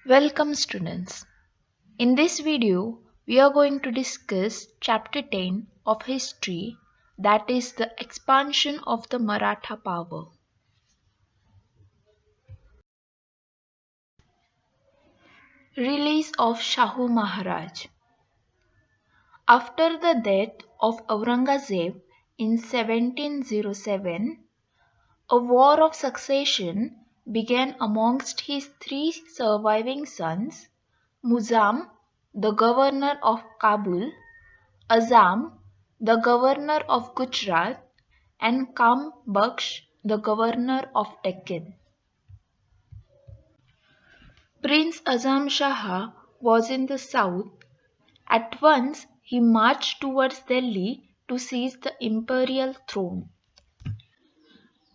Welcome students. In this video, we are going to discuss chapter 10 of history, that is the expansion of the Maratha power. Release of Shahu Maharaj. After the death of Aurangzeb in 1707, a war of succession began amongst his three surviving sons, Muzam, the governor of Kabul, Azam, the governor of Gujarat, and Kam Baksh, the governor of Deccan. Prince Azam Shah was in the south. At once he marched towards Delhi to seize the imperial throne.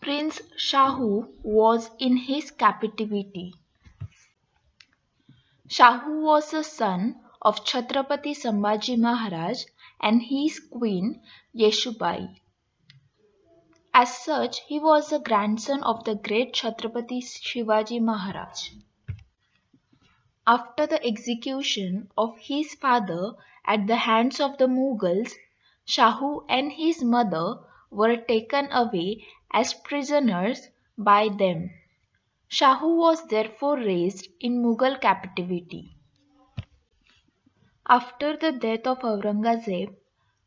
Prince Shahu was in his captivity. Shahu was the son of Chhatrapati Sambhaji Maharaj and his queen Yeshubai. As such, he was the grandson of the great Chhatrapati Shivaji Maharaj. After the execution of his father at the hands of the Mughals, Shahu and his mother were taken away as prisoners by them. Shahu was therefore raised in Mughal captivity. After the death of Aurangzeb,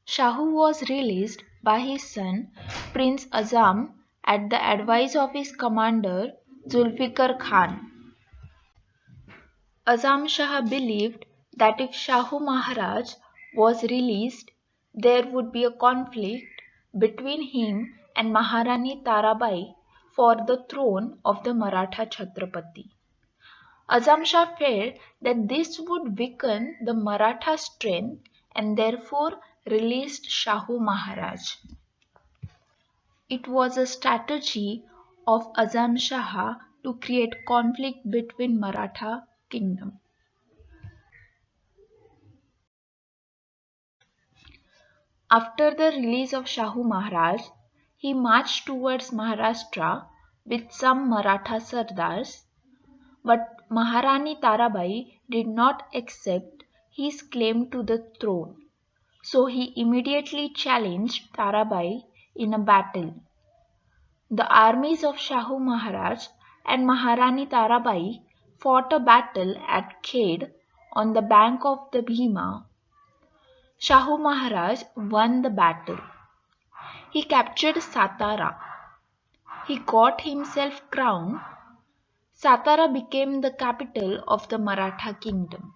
Shahu was released by his son Prince Azam at the advice of his commander Zulfikar Khan. Azam Shah believed that if Shahu Maharaj was released, there would be a conflict between him and Maharani Tarabai for the throne of the Maratha Chhatrapati. Azam Shah feared that this would weaken the Maratha strength and therefore released Shahu Maharaj. It was a strategy of Azam Shah to create conflict between Maratha kingdom. After the release of Shahu Maharaj, he marched towards Maharashtra with some Maratha Sardars, but Maharani Tarabai did not accept his claim to the throne, so he immediately challenged Tarabai in a battle. The armies of Shahu Maharaj and Maharani Tarabai fought a battle at Khed on the bank of the Bhima. Shahu Maharaj won the battle. He captured Satara. He got himself crowned. Satara became the capital of the Maratha kingdom.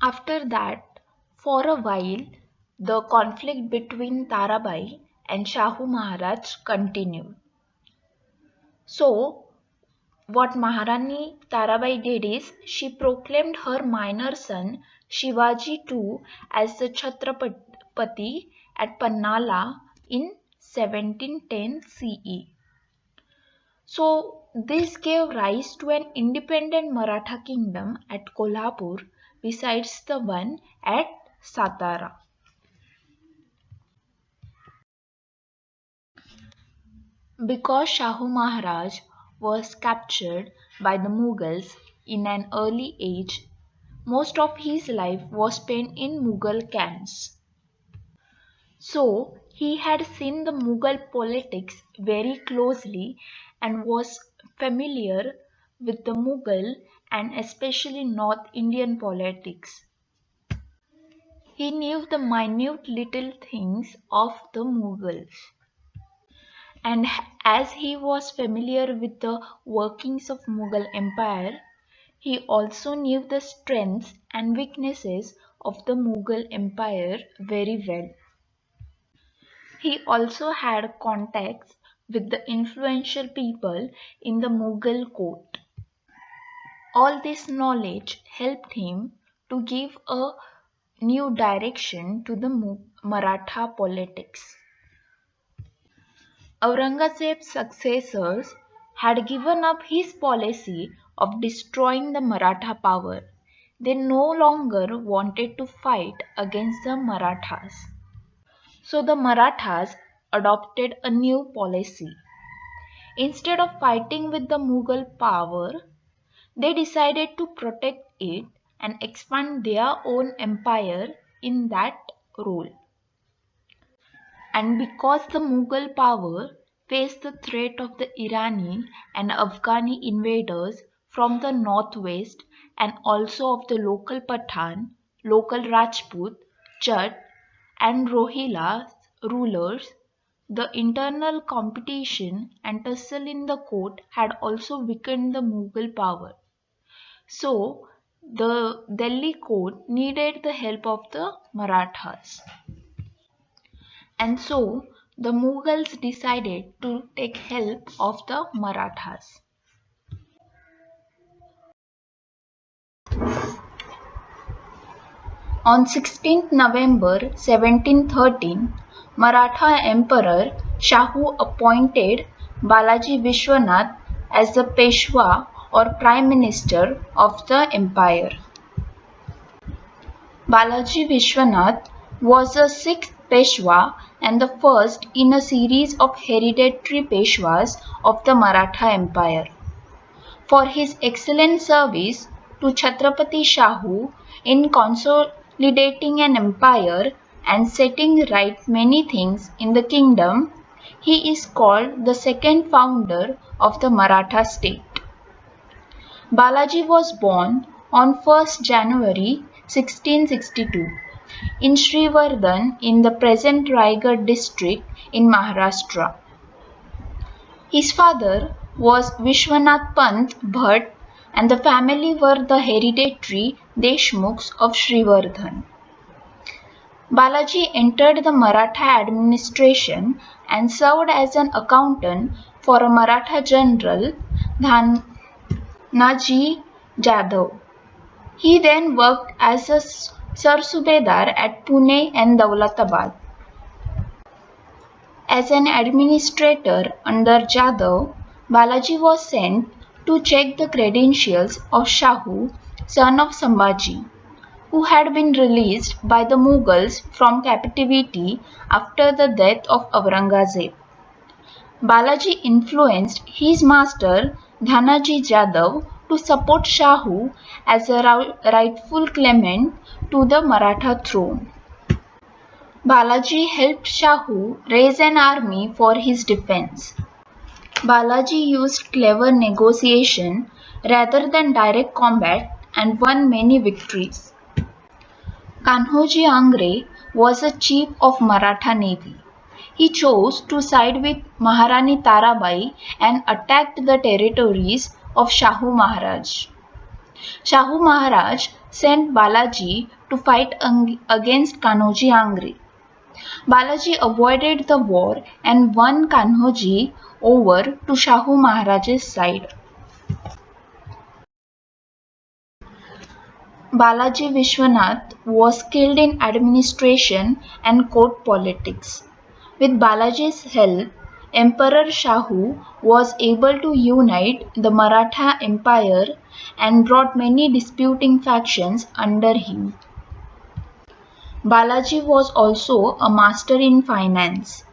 After that, for a while, the conflict between Tarabai and Shahu Maharaj continued. So, what Maharani Tarabai did is she proclaimed her minor son Shivaji too as the Chhatrapati at Pannala in 1710 CE. So this gave rise to an independent Maratha kingdom at Kolhapur besides the one at Satara. Because Shahu Maharaj was captured by the Mughals in an early age, most of his life was spent in Mughal camps. So he had seen the Mughal politics very closely and was familiar with the Mughal and especially North Indian politics. He knew the minute little things of the Mughals. And as he was familiar with the workings of Mughal Empire, he also knew the strengths and weaknesses of the Mughal Empire very well. He also had contacts with the influential people in the Mughal court. All this knowledge helped him to give a new direction to the Maratha politics. Aurangzeb's successors had given up his policy of destroying the Maratha power. They no longer wanted to fight against the Marathas. So the Marathas adopted a new policy. Instead of fighting with the Mughal power, they decided to protect it and expand their own empire in that role. And because the Mughal power faced the threat of the Irani and Afghani invaders from the northwest and also of the local Pathan, local Rajput, Jat, and Rohilla rulers, the internal competition and tussle in the court had also weakened the Mughal power. So, the Delhi court needed the help of the Marathas. And so, the Mughals decided to take help of the Marathas. On 16th November 1713, Maratha Emperor Shahu appointed Balaji Vishwanath as the Peshwa or Prime Minister of the empire. Balaji Vishwanath was the sixth Peshwa and the first in a series of hereditary Peshwas of the Maratha Empire. For his excellent service to Chhatrapati Shahu in consolidating an empire and setting right many things in the kingdom, he is called the second founder of the Maratha state. Balaji was born on 1st January 1662 in Srivardhan in the present Raigad district in Maharashtra. His father was Vishwanath Pant Bhatt and the family were the hereditary Deshmukhs of Srivardhan. Balaji entered the Maratha administration and served as an accountant for a Maratha general, Dhanaji Jadhav. He then worked as a Sarsubedar at Pune and Daulatabad. As an administrator under Jadhav, Balaji was sent to check the credentials of Shahu, son of Sambhaji, who had been released by the Mughals from captivity after the death of Aurangzeb. Balaji influenced his master Dhanaji Jadhav to support Shahu as a rightful claimant to the Maratha throne. Balaji helped Shahu raise an army for his defense. Balaji used clever negotiation rather than direct combat and won many victories. Kanhoji Angre was a chief of Maratha navy. He chose to side with Maharani Tarabai and attacked the territories of Shahu Maharaj. Shahu Maharaj sent Balaji to fight against Kanhoji Angre. Balaji avoided the war and won Kanhoji over to Shahu Maharaj's side. Balaji Vishwanath was skilled in administration and court politics. With Balaji's help, Emperor Shahu was able to unite the Maratha Empire and brought many disputing factions under him. Balaji was also a master in finance.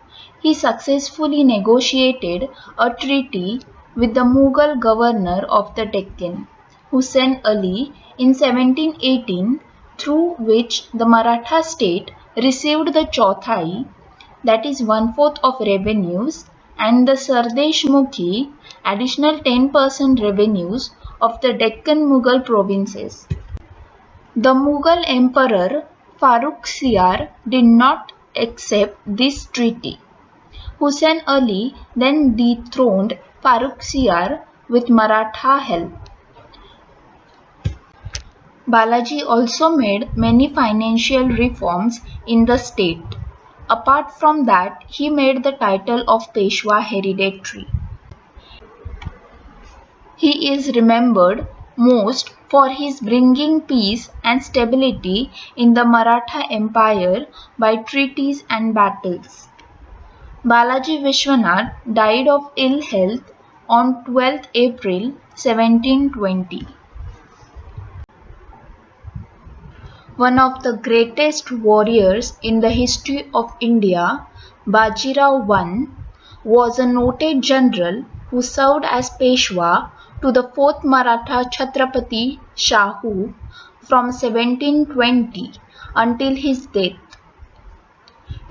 He successfully negotiated a treaty with the Mughal governor of the Deccan, Hussain Ali, in 1718, through which the Maratha state received the Chauthai, that is 1/4 of revenues, and the Sardeshmukhi, additional 10% revenues of the Deccan Mughal provinces. The Mughal Emperor Farrukhsiyar did not accept this treaty. Hussain Ali then dethroned Farrukhsiyar with Maratha help. Balaji also made many financial reforms in the state. Apart from that, he made the title of Peshwa hereditary. He is remembered most for his bringing peace and stability in the Maratha Empire by treaties and battles. Balaji Vishwanath died of ill health on 12th April 1720. One of the greatest warriors in the history of India, Bajirao I was a noted general who served as Peshwa to the fourth Maratha Chhatrapati Shahu from 1720 until his death.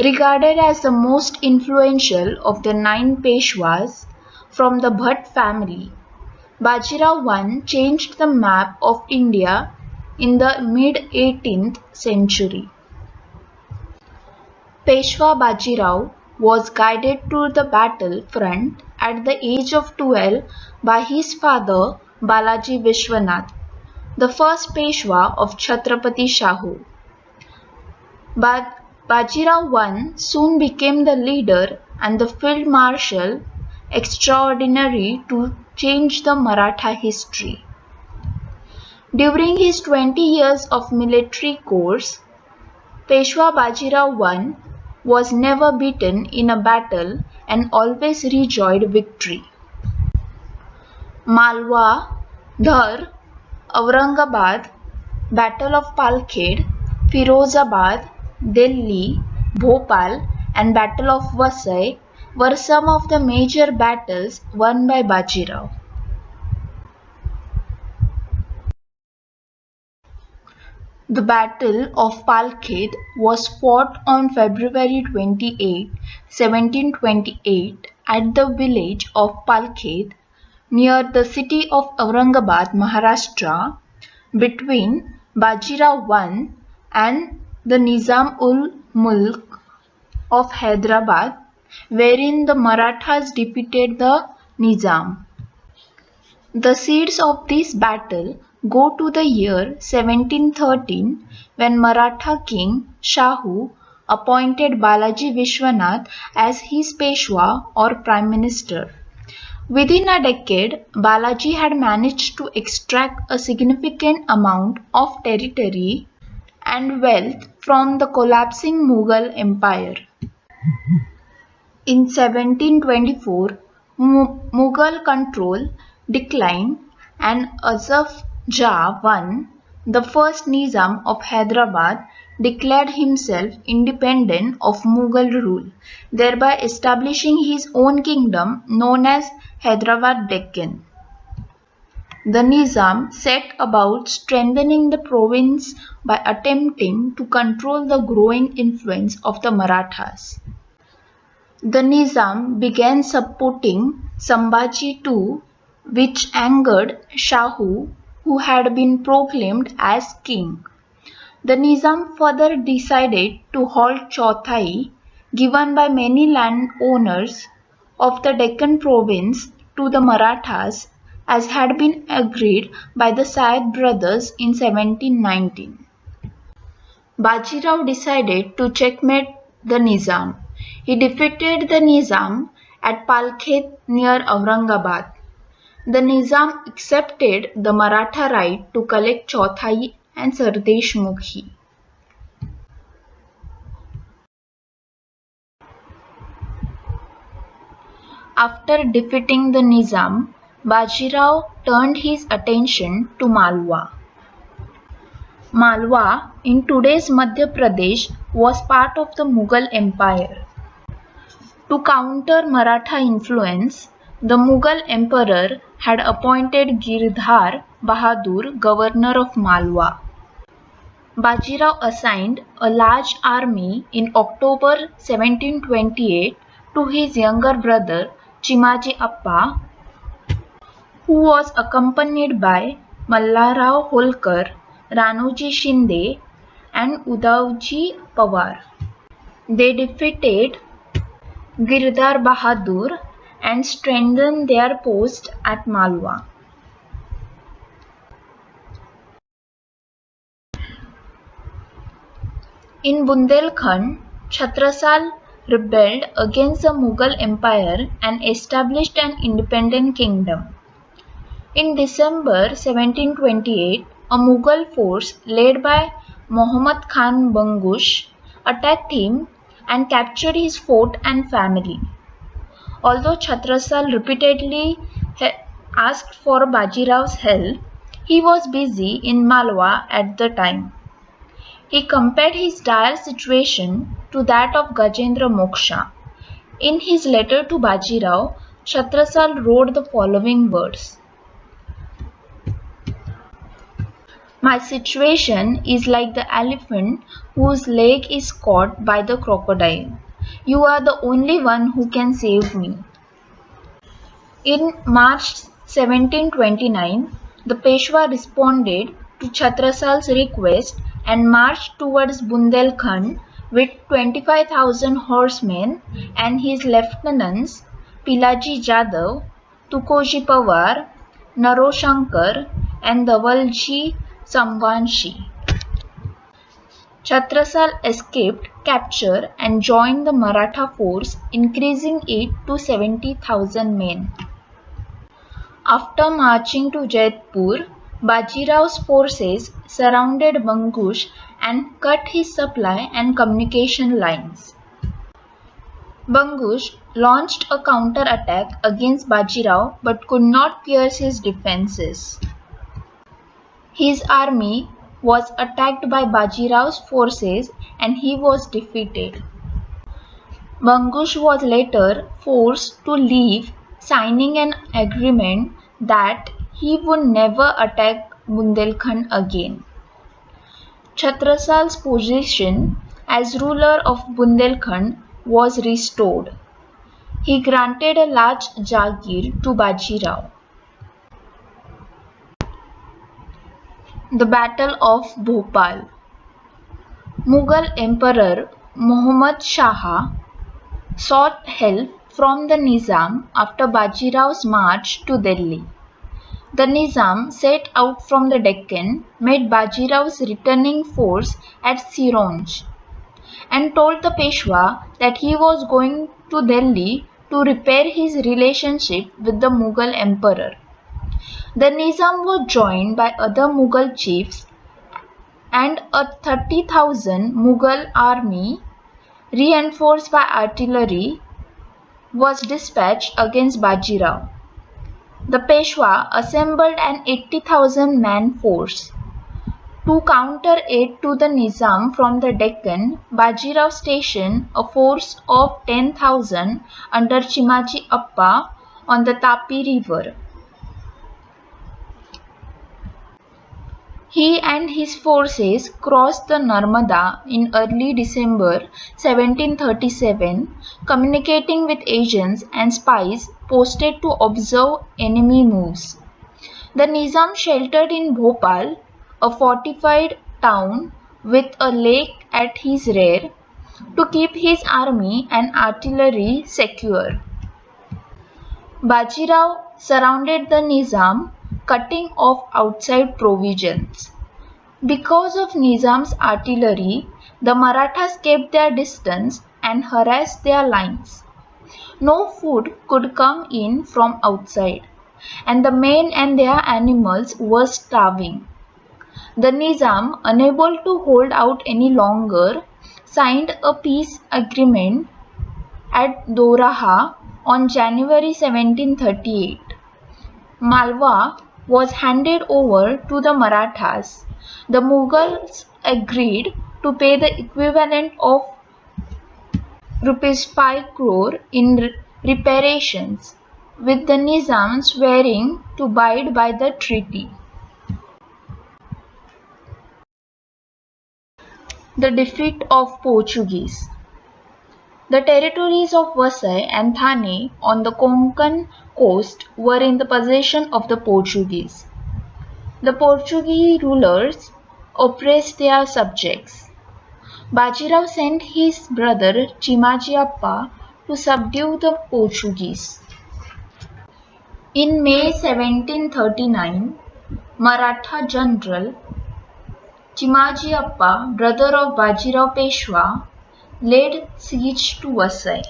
Regarded as the most influential of the 9 Peshwas from the Bhatt family, Bajirao I changed the map of India in the mid-18th century. Peshwa Bajirao was guided to the battle front at the age of 12 by his father Balaji Vishwanath, the first Peshwa of Chhatrapati Shahu. But Bajirao I soon became the leader and the field marshal extraordinary to change the Maratha history. During his 20 years of military course, Peshwa Bajirao I was never beaten in a battle and always enjoyed victory. Malwa, Dhar, Aurangabad, Battle of Palkhed, Firozabad, Delhi, Bhopal and Battle of Vasai were some of the major battles won by Bajirao. The Battle of Palkhed was fought on February 28, 1728 at the village of Palkhed near the city of Aurangabad, Maharashtra, between Bajirao I and the Nizam-ul-Mulk of Hyderabad, wherein the Marathas defeated the Nizam. The seeds of this battle go to the year 1713 when Maratha king Shahu appointed Balaji Vishwanath as his Peshwa or Prime Minister. Within a decade, Balaji had managed to extract a significant amount of territory and wealth from the collapsing Mughal Empire. In 1724, Mughal control declined and Asaf Jah I, the first Nizam of Hyderabad, declared himself independent of Mughal rule, thereby establishing his own kingdom known as Hyderabad Deccan. The Nizam set about strengthening the province by attempting to control the growing influence of the Marathas. The Nizam began supporting Sambhaji too, which angered Shahu, who had been proclaimed as king. The Nizam further decided to halt Chauthai, given by many landowners of the Deccan province to the Marathas, as had been agreed by the Syed brothers in 1719. Bajirao decided to checkmate the Nizam. He defeated the Nizam at Palkhed near Aurangabad. The Nizam accepted the Maratha right to collect Chauthai and Sardesh Mukhi. After defeating the Nizam, Bajirao turned his attention to Malwa. Malwa, in today's Madhya Pradesh, was part of the Mughal Empire. To counter Maratha influence, the Mughal emperor had appointed Girdhar Bahadur governor of Malwa. Bajirao assigned a large army in October 1728 to his younger brother Chimaji Appa, who was accompanied by Mallarao Holkar, Ranuji Shinde and Udavji Pawar. They defeated Girdhar Bahadur and strengthened their post at Malwa. In Bundelkhand, Chhatrasal rebelled against the Mughal Empire and established an independent kingdom. In December 1728, a Mughal force led by Muhammad Khan Bangush attacked him and captured his fort and family. Although Chhatrasal repeatedly asked for Bajirao's help, he was busy in Malwa at the time. He compared his dire situation to that of Gajendra Moksha. In his letter to Bajirao, Chhatrasal wrote the following words: "My situation is like the elephant whose leg is caught by the crocodile. You are the only one who can save me." In March 1729, the Peshwa responded to Chhatrasal's request and marched towards Bundelkhand with 25,000 horsemen and his lieutenants Pilaji Jadhav, Tukoji Pawar, Naroshankar, and Davalji Samvanshi. Chhatrasal escaped capture and joined the Maratha force, increasing it to 70,000 men. After marching to Jaipur, Bajirao's forces surrounded Bangush and cut his supply and communication lines. Bangush launched a counter-attack against Bajirao but could not pierce his defences. His army was attacked by Bajirao's forces and he was defeated. Bangush was later forced to leave, signing an agreement that he would never attack Bundelkhand again. Chhatrasal's position as ruler of Bundelkhand was restored. He granted a large jagir to Bajirao. The Battle of Bhopal. Mughal Emperor Muhammad Shah sought help from the Nizam after Bajirao's march to Delhi. The Nizam set out from the Deccan, met Bajirao's returning force at Sironj, and told the Peshwa that he was going to Delhi to repair his relationship with the Mughal emperor. The Nizam was joined by other Mughal chiefs and a 30,000 Mughal army, reinforced by artillery, was dispatched against Bajirao. The Peshwa assembled an 80,000 man force. To counter aid to the Nizam from the Deccan, Bajirao stationed a force of 10,000 under Chimaji Appa on the Tapi river. He and his forces crossed the Narmada in early December 1737, communicating with agents and spies posted to observe enemy moves. The Nizam sheltered in Bhopal, a fortified town with a lake at his rear, to keep his army and artillery secure. Bajirao surrounded the Nizam, cutting off outside provisions. Because of Nizam's artillery, the Marathas kept their distance and harassed their lines. No food could come in from outside, and the men and their animals were starving. The Nizam, unable to hold out any longer, signed a peace agreement at Doraha on January 1738. Malwa was handed over to the Marathas. The Mughals agreed to pay the equivalent of ₹5 crore in reparations, with the Nizam swearing to abide by the treaty. The defeat of Portuguese. The territories of Vasai and Thane on the Konkan coast were in the possession of the Portuguese. The Portuguese rulers oppressed their subjects. Bajirao sent his brother Chimaji Appa to subdue the Portuguese. In May 1739, Maratha general Chimaji Appa, brother of Bajirao Peshwa, laid siege to Vasai.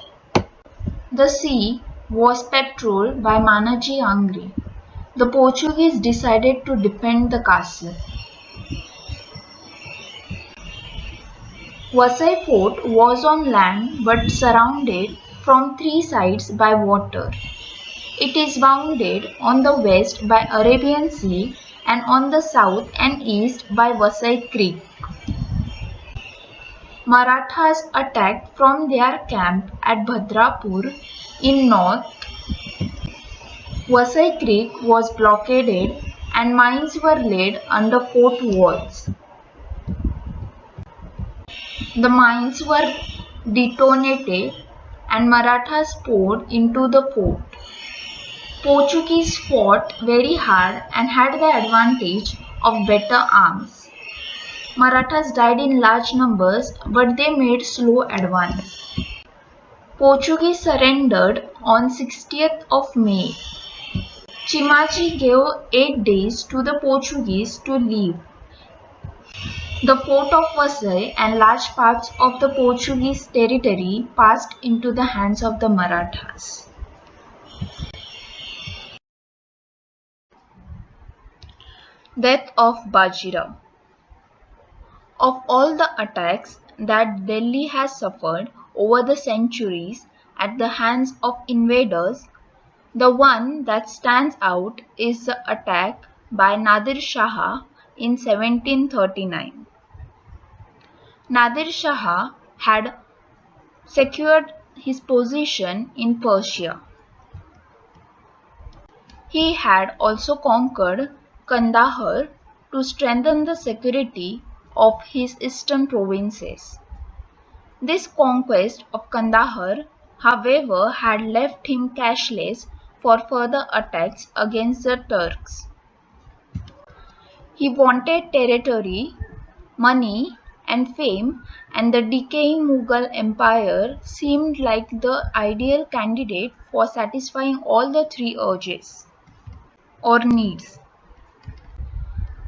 The sea was patrolled by Manaji Angre. The Portuguese decided to defend the castle. Vasai fort was on land but surrounded from three sides by water. It is bounded on the west by Arabian Sea and on the south and east by Vasai Creek. Marathas attacked from their camp at Bhadrapur in north. Vasai Creek was blockaded and mines were laid under fort walls. The mines were detonated and Marathas poured into the fort. Portuguese fought very hard and had the advantage of better arms. Marathas died in large numbers, but they made slow advance. Portuguese surrendered on 60th of May. Chimachi gave 8 days to the Portuguese to leave. The fort of Vasai and large parts of the Portuguese territory passed into the hands of the Marathas. Death of Bajirao. Of all the attacks that Delhi has suffered over the centuries at the hands of invaders, the one that stands out is the attack by Nadir Shah in 1739. Nadir Shah had secured his position in Persia. He had also conquered Kandahar to strengthen the security of his eastern provinces. This conquest of Kandahar, however, had left him cashless for further attacks against the Turks. He wanted territory, money, and fame, and the decaying Mughal empire seemed like the ideal candidate for satisfying all the three urges or needs.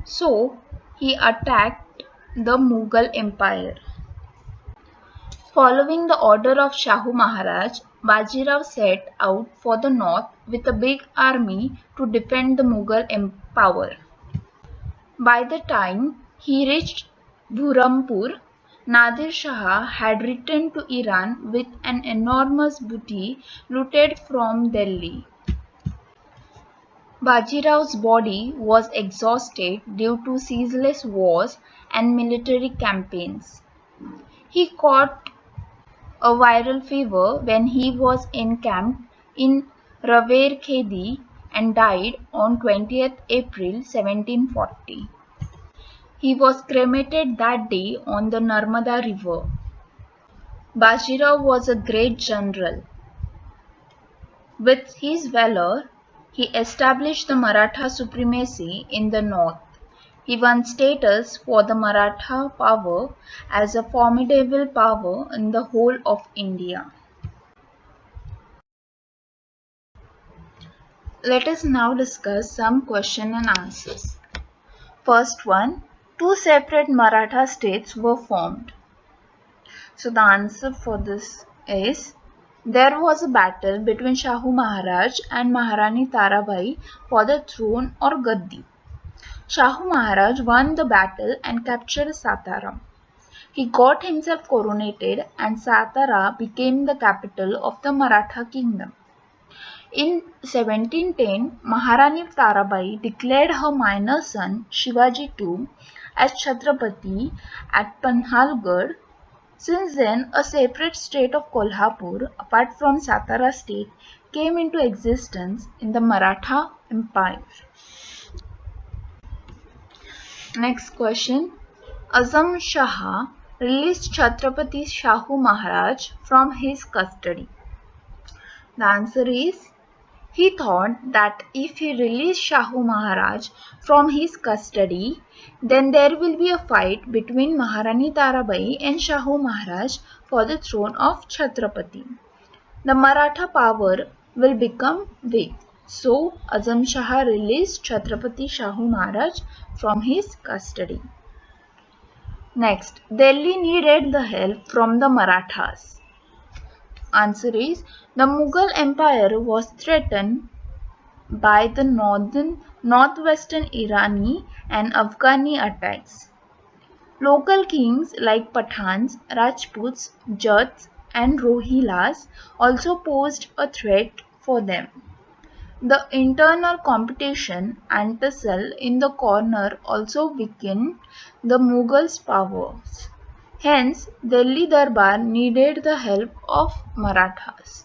So, he attacked the Mughal empire. Following the order of Shahu Maharaj, Bajirao set out for the north with a big army to defend the Mughal power. By the time he reached Dhurampur, Nadir Shah had returned to Iran with an enormous booty looted from Delhi. Bajirao's body was exhausted due to ceaseless wars and military campaigns. He caught a viral fever when he was encamped in Raverkhedi and died on 20th April 1740. He was cremated that day on the Narmada River. Bajirao was a great general. With his valor, he established the Maratha supremacy in the north. He won status for the Maratha power as a formidable power in the whole of India. Let us now discuss some question and answers. First one, two separate Maratha states were formed. So the answer for this is, there was a battle between Shahu Maharaj and Maharani Tarabai for the throne or Gaddi. Shahu Maharaj won the battle and captured Satara. He got himself coronated and Satara became the capital of the Maratha kingdom. In 1710, Maharani Tarabai declared her minor son Shivaji II as Chhatrapati at Panhalgarh. Since then, a separate state of Kolhapur, apart from Satara state, came into existence in the Maratha Empire. Next question. Azam Shah released Chhatrapati Shahu Maharaj from his custody. The answer is, he thought that if he released Shahu Maharaj from his custody, then there will be a fight between Maharani Tarabai and Shahu Maharaj for the throne of Chhatrapati. The Maratha power will become weak. So, Azam Shah released Chhatrapati Shahu Maharaj from his custody. Next, Delhi needed the help from the Marathas. Answer is, the Mughal Empire was threatened by the northwestern Irani and Afghani attacks. Local kings like Pathans, Rajputs, Jats and Rohillas also posed a threat for them. The internal competition and tussle in the corner also weakened the Mughals' powers. Hence, Delhi Darbar needed the help of Marathas.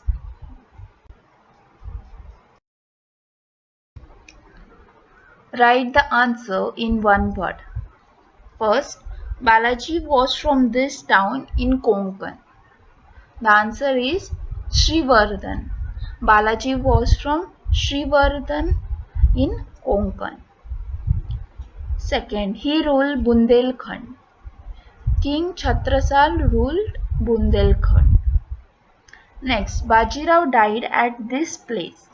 Write the answer in one word. First, Balaji was from this town in Konkan. The answer is Srivardhan. Balaji was from Srivardhan in Konkan. Second, he ruled Bundelkhand. King Chhatrasal ruled Bundelkhand. Next, Bajirao died at this place.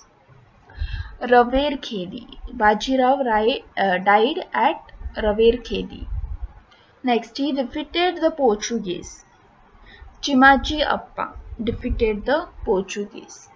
Raverkhedi. Died at Raverkhedi. Next, he defeated the Portuguese. Chimaji Appa defeated the Portuguese.